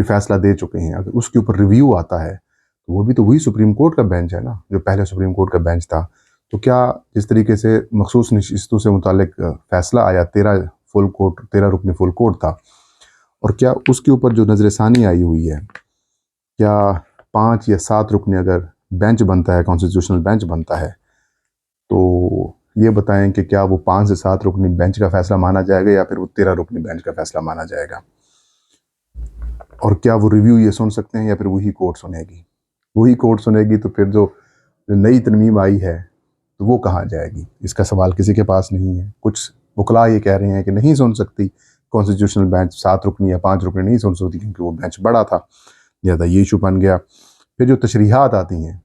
بھی فیصلہ دے چکے ہیں، اگر اس کے اوپر ریویو آتا ہے تو وہ بھی تو وہی سپریم کورٹ کا بینچ ہے نا جو پہلے سپریم کورٹ کا بینچ تھا. تو کیا جس طریقے سے مخصوص نشستوں سے متعلق فیصلہ آیا، 13 رکنی فل کورٹ تھا، اور کیا اس کے اوپر جو نظر ثانی آئی ہوئی ہے، کیا 5 یا 7 رکنی اگر بینچ بنتا ہے، کانسٹیٹیوشنل بینچ بنتا ہے، تو یہ بتائیں کہ کیا وہ 5 سے 7 رکنی بینچ کا فیصلہ مانا جائے گا یا پھر وہ 13 رکنی بینچ کا فیصلہ مانا جائے گا؟ اور کیا وہ ریویو یہ سن سکتے ہیں یا پھر وہی کورٹ سنے گی؟ وہی کورٹ سنے گی تو پھر جو نئی ترمیم آئی ہے تو وہ کہاں جائے گی؟ اس کا سوال کسی کے پاس نہیں ہے. کچھ وکلاء یہ کہہ رہے ہیں کہ نہیں سن سکتی کانسٹیٹیوشنل بینچ 7 رکنی یا 5 رکنی نہیں سن سکتی کیونکہ وہ بینچ بڑا تھا، لہٰذا یہ ایشو بن گیا. پھر جو تشریحات آتی ہیں،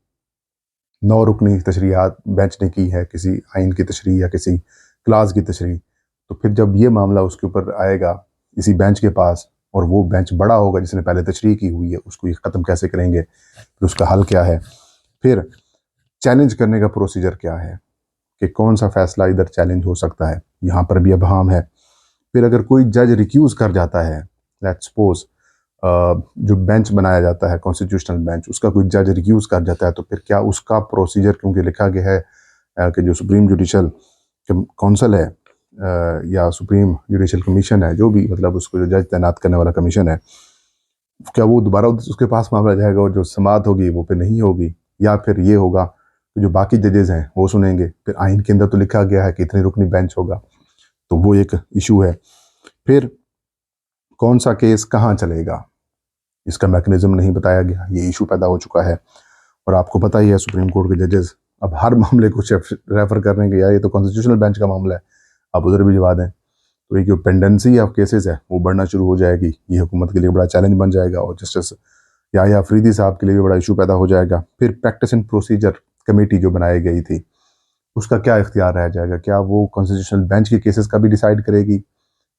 9 رکنی تشریحات بینچ نے کی ہے کسی آئین کی تشریح یا کسی کلاز کی تشریح، تو پھر جب یہ معاملہ اس کے اوپر آئے گا اسی بینچ کے پاس اور وہ بینچ بڑا ہوگا جس نے پہلے تشریح کی ہوئی ہے، اس کو یہ ختم کیسے کریں گے؟ پھر اس کا حل کیا ہے؟ پھر چیلنج کرنے کا پروسیجر کیا ہے کہ کون سا فیصلہ ادھر چیلنج ہو سکتا ہے؟ یہاں پر بھی ابہام ہے. پھر اگر کوئی جج ریکیوز کر جاتا ہے، لیٹ سپوز جو بینچ بنایا جاتا ہے کانسٹیٹیوشنل بینچ، اس کا کوئی جج ریکیوز کر جاتا ہے تو پھر کیا اس کا پروسیجر، کیونکہ لکھا گیا ہے کہ جو سپریم جوڈیشل کونسل ہے یا سپریم جوڈیشل کمیشن ہے، جو بھی مطلب اس کو جو جج تعینات کرنے والا کمیشن ہے، کیا وہ دوبارہ اس کے پاس معاملہ جائے گا اور جو سماعت ہوگی وہ پھر نہیں ہوگی، یا پھر یہ ہوگا کہ جو باقی ججز ہیں وہ سنیں گے؟ پھر آئین کے اندر تو لکھا گیا ہے کہ اتنی رکنی بینچ ہوگا، تو وہ ایک ایشو ہے. پھر کون سا کیس کہاں چلے گا، اس کا میکنزم نہیں بتایا گیا، یہ ایشو پیدا ہو چکا ہے. اور آپ کو پتہ ہی ہے سپریم کورٹ کے ججز اب ہر معاملے کو ریفر کر رہے ہیں کہ یار یہ تو کانسٹیٹیوشنل بینچ کا معاملہ ہے، آپ ادھر بھی جوا دیں. تو یہ جو پینڈنسی آف کیسز ہے وہ بڑھنا شروع ہو جائے گی، یہ حکومت کے لیے بڑا چیلنج بن جائے گا، اور جسٹس یحییٰ افریدی صاحب کے لیے بھی بڑا ایشو پیدا ہو جائے گا. پھر پریکٹس اینڈ پروسیجر کمیٹی جو بنائی گئی تھی، اس کا کیا اختیار رہ جائے گا؟ کیا وہ کانسٹیٹیوشنل بینچ کے کیسز کا بھی ڈیسائیڈ کرے گی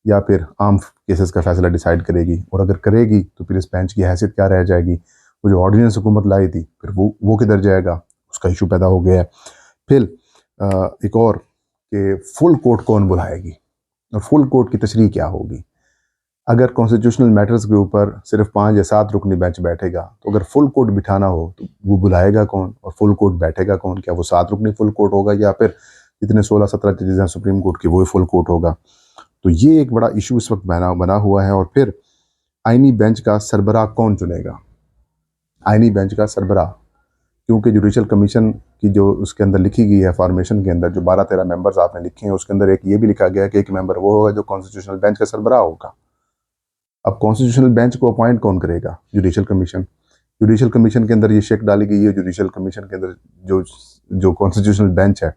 یا پھر عام کیسز کا فیصلہ ڈیسائیڈ کرے گی؟ اور اگر کرے گی تو پھر اس بینچ کی حیثیت کیا رہ جائے گی؟ وہ جو آرڈیننس حکومت لائی تھی پھر وہ کدھر جائے گا؟ اس کا ایشو پیدا ہو گیا ہے. پھر ایک اور کہ فل کورٹ کون بلائے گی اور فل کورٹ کی تشریح کیا ہوگی؟ اگر کانسٹیٹیوشنل میٹرز کے اوپر صرف 5 یا 7 رکنی بینچ بیٹھے گا تو اگر فل کورٹ بٹھانا ہو تو وہ بلائے گا کون اور فل کورٹ بیٹھے گا کون؟ کیا وہ 7 رکنی فل کورٹ ہوگا یا پھر جتنے 16-17 ججز ہیں سپریم کورٹ کی وہ فل کورٹ ہوگا؟ تو یہ ایک بڑا ایشو اس وقت بنا ہوا ہے. اور پھر آئینی بینچ کا سربراہ کون چنے گا؟ آئینی بینچ کا سربراہ، کیونکہ جوڈیشل کمیشن کی جو اس کے اندر لکھی گئی ہے فارمیشن کے اندر جو 12-13 ممبرز آپ نے لکھے ہیں، اس کے اندر ایک یہ بھی لکھا گیا ہے کہ ایک ممبر وہ ہوگا جو کانسٹیٹیوشنل بینچ کا سربراہ ہوگا. اب کانسٹیٹیوشنل بینچ کو اپوائنٹ کون کرے گا؟ Judicial commission. جوڈیشل کمیشن کے اندر یہ شک ڈالی گئی ہے، جوڈیشل کمیشن کے اندر جو کانسٹیٹیوشنل بینچ ہے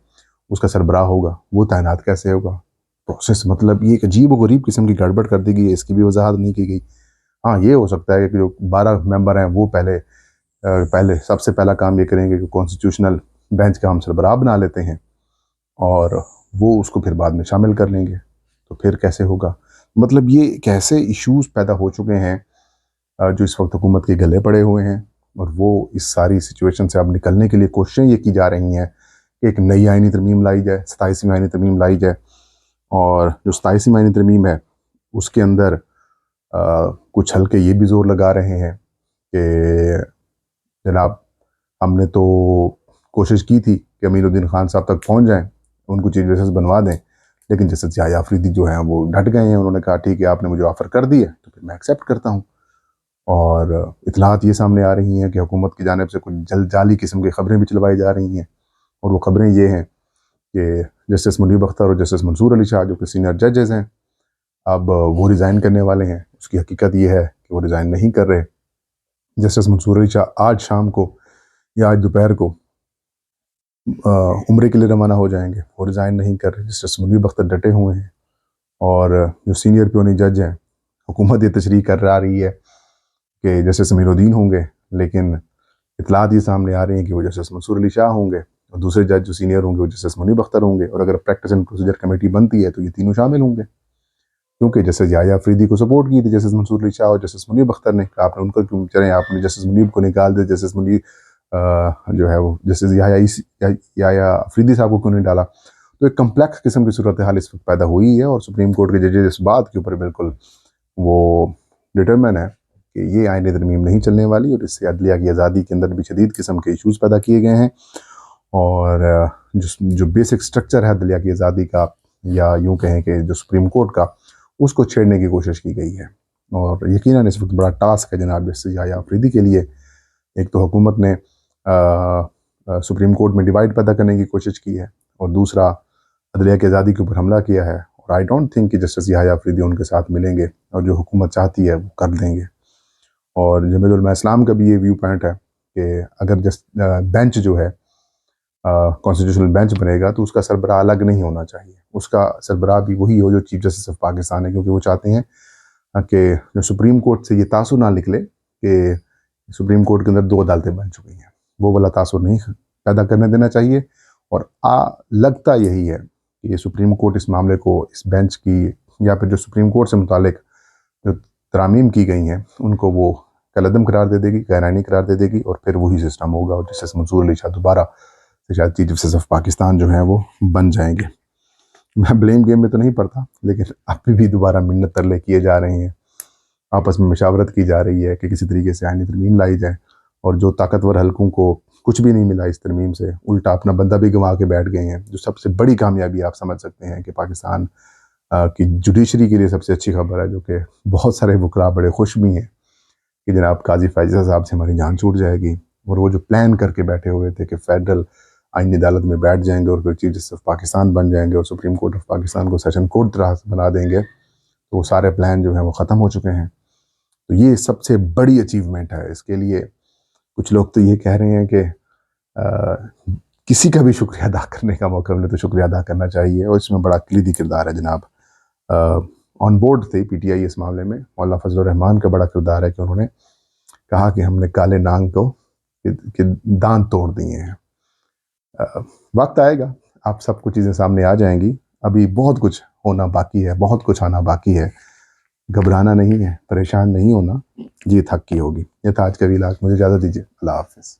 اس کا سربراہ ہوگا، وہ تعینات کیسے ہوگا؟ پروسیس مطلب یہ ایک عجیب و غریب قسم کی گڑبڑ کر دی گئی ہے، اس کی بھی وضاحت نہیں کی گئی. ہاں یہ ہو سکتا ہے کہ جو 12 ممبر ہیں وہ پہلے سب سے پہلا کام یہ کریں گے کہ کانسٹیٹیوشنل بینچ کا ہم سربراہ بنا لیتے ہیں اور وہ اس کو پھر بعد میں شامل کر لیں گے. تو پھر کیسے ہوگا؟ مطلب یہ کیسے ایشوز پیدا ہو چکے ہیں جو اس وقت حکومت کے گلے پڑے ہوئے ہیں، اور وہ اس ساری سچویشن سے اب نکلنے کے لیے کوششیں یہ کی جا رہی ہیں کہ ایک نئی آئینی ترمیم لائی جائے، 27ویں آئینی ترمیم لائی جائے. اور جو 27ویں آئینی ترمیم ہے اس کے اندر کچھ حلقے یہ بھی زور لگا رہے ہیں کہ جناب ہم نے تو کوشش کی تھی کہ امین الدین خان صاحب تک پہنچ جائیں، ان کو چیف جسٹس بنوا دیں، لیکن جسٹس یحییٰ افریدی جو ہیں وہ ڈٹ گئے ہیں. انہوں نے کہا ٹھیک ہے آپ نے مجھے آفر کر دی ہے تو پھر میں ایکسیپٹ کرتا ہوں. اور اطلاعات یہ سامنے آ رہی ہیں کہ حکومت کی جانب سے کچھ جعلی قسم کی خبریں بھی چلوائی جا رہی ہیں، اور وہ خبریں یہ ہیں کہ جسٹس منیب اختر اور جسٹس منصور علی شاہ جو کہ سینئر ججز ہیں اب وہ ریزائن کرنے والے ہیں. اس کی حقیقت یہ ہے کہ وہ ریزائن نہیں کر رہے. جسٹس منصور علی شاہ آج شام کو یا آج دوپہر کو عمرے کے لیے روانہ ہو جائیں گے، وہ ریزائن نہیں کر رہے. جسٹس منیب اختر ڈٹے ہوئے ہیں، اور جو سینئر پیونی جج ہیں حکومت یہ تشریح کر رہی ہے کہ جسٹس امین الدین ہوں گے، لیکن اطلاعات یہ سامنے آ رہی ہیں کہ وہ جسٹس منصور علی شاہ ہوں گے، اور دوسرے جج جو سینئر ہوں گے وہ جسٹس منیب اختر ہوں گے. اور اگر پریکٹس اینڈ پروسیجر کمیٹی بنتی ہے تو یہ تینوں شامل ہوں گے، کیونکہ جسٹس یحییٰ افریدی کو سپورٹ کی تھی جسٹس منصور علی شاہ اور جسٹس منیب اختر نے. آپ نے ان کو کیوں چلیں، آپ نے جسٹس منیب کو نکال دے، جسٹس منیب جو ہے وہ جسٹس یحییٰ افریدی صاحب کو کیوں نہیں ڈالا؟ تو ایک کمپلیکس قسم کی صورتحال اس وقت پیدا ہوئی ہے، اور سپریم کورٹ کے ججز اس بات کے اوپر بالکل وہ ڈٹرمن ہے کہ یہ آئین ترمیم نہیں چلنے والی، اور اس سے عدلیہ کی آزادی کے اندر بھی شدید قسم کے ایشوز پیدا کیے گئے ہیں، اور جو بیسک سٹرکچر ہے عدلیہ کی آزادی کا، یا یوں کہیں کہ جو سپریم کورٹ کا، اس کو چھیڑنے کی کوشش کی گئی ہے۔ اور یقیناً اس وقت بڑا ٹاسک ہے جناب جسٹس یحییٰ آفریدی کے لیے۔ ایک تو حکومت نے سپریم کورٹ میں ڈیوائیڈ پیدا کرنے کی کوشش کی ہے، اور دوسرا عدلیہ کی آزادی کے اوپر حملہ کیا ہے، اور آئی ڈونٹ تھنک کہ جسٹس یحییٰ آفریدی ان کے ساتھ ملیں گے، اور جو حکومت چاہتی ہے وہ کر دیں گے۔ اور جمیعۃ علماء اسلام کا بھی یہ ویو پوائنٹ ہے کہ اگر بینچ جو ہے کانسٹیٹیوشنل بینچ بنے گا تو اس کا سربراہ الگ نہیں ہونا چاہیے، اس کا سربراہ بھی وہی ہو جو چیف جسٹس آف پاکستان ہے، کیونکہ وہ چاہتے ہیں کہ جو سپریم کورٹ سے یہ تاثر نہ نکلے کہ سپریم کورٹ کے اندر 2 عدالتیں بن چکی ہیں، وہ والا تاثر نہیں پیدا کرنے دینا چاہیے۔ اور لگتا یہی ہے کہ یہ سپریم کورٹ اس معاملے کو اس بینچ کی یا پھر جو سپریم کورٹ سے متعلق جو ترامیم کی گئی ہیں ان کو وہ کالعدم قرار دے دے گی، غیر آئینی قرار دے دے گی، اور پھر وہی سسٹم ہوگا، اور جسٹس منصور علی شاہ دوبارہ شاید چیف جسٹس آف پاکستان جو ہیں وہ بن جائیں گے۔ میں بلیم گیم میں تو نہیں پڑتا، لیکن ابھی بھی دوبارہ منت ترلے کیے جا رہے ہیں، آپس میں مشاورت کی جا رہی ہے کہ کسی طریقے سے آئینی ترمیم لائی جائے، اور جو طاقتور حلقوں کو کچھ بھی نہیں ملا اس ترمیم سے، الٹا اپنا بندہ بھی گنوا کے بیٹھ گئے ہیں۔ جو سب سے بڑی کامیابی آپ سمجھ سکتے ہیں کہ پاکستان کی جوڈیشری کے لیے سب سے اچھی خبر ہے، جو کہ بہت سارے وکلاء بڑے خوش بھی ہیں کہ جناب قاضی فائزہ صاحب سے ہماری جان چھوٹ جائے گی، اور وہ جو پلان کر کے بیٹھے ہوئے تھے کہ فیڈرل آئینی عدالت میں بیٹھ جائیں گے اور پھر چیف جسٹس آف پاکستان بن جائیں گے اور سپریم کورٹ آف پاکستان کو سیشن کورٹ طرح بنا دیں گے، تو وہ سارے پلان جو ہیں وہ ختم ہو چکے ہیں۔ تو یہ سب سے بڑی اچیومنٹ ہے۔ اس کے لیے کچھ لوگ تو یہ کہہ رہے ہیں کہ کسی کا بھی شکریہ ادا کرنے کا موقع ملے تو شکریہ ادا کرنا چاہیے، اور اس میں بڑا کلیدی کردار ہے جناب آن بورڈ تھے پی ٹی آئی اس معاملے میں، مولانا فضل الرحمان کا بڑا کردار ہے کہ انہوں نے کہا کہ ہم نے کالے نانگ کو کہ دانت توڑ دیے ہیں۔ وقت آئے گا، آپ سب کچھ چیزیں سامنے آ جائیں گی، ابھی بہت کچھ ہونا باقی ہے، بہت کچھ آنا باقی ہے، گھبرانا نہیں ہے، پریشان نہیں ہونا، جیت حق کی ہوگی۔ یہ تھا آج کا ویلاگ، مجھے اجازت دیجیے، اللہ حافظ۔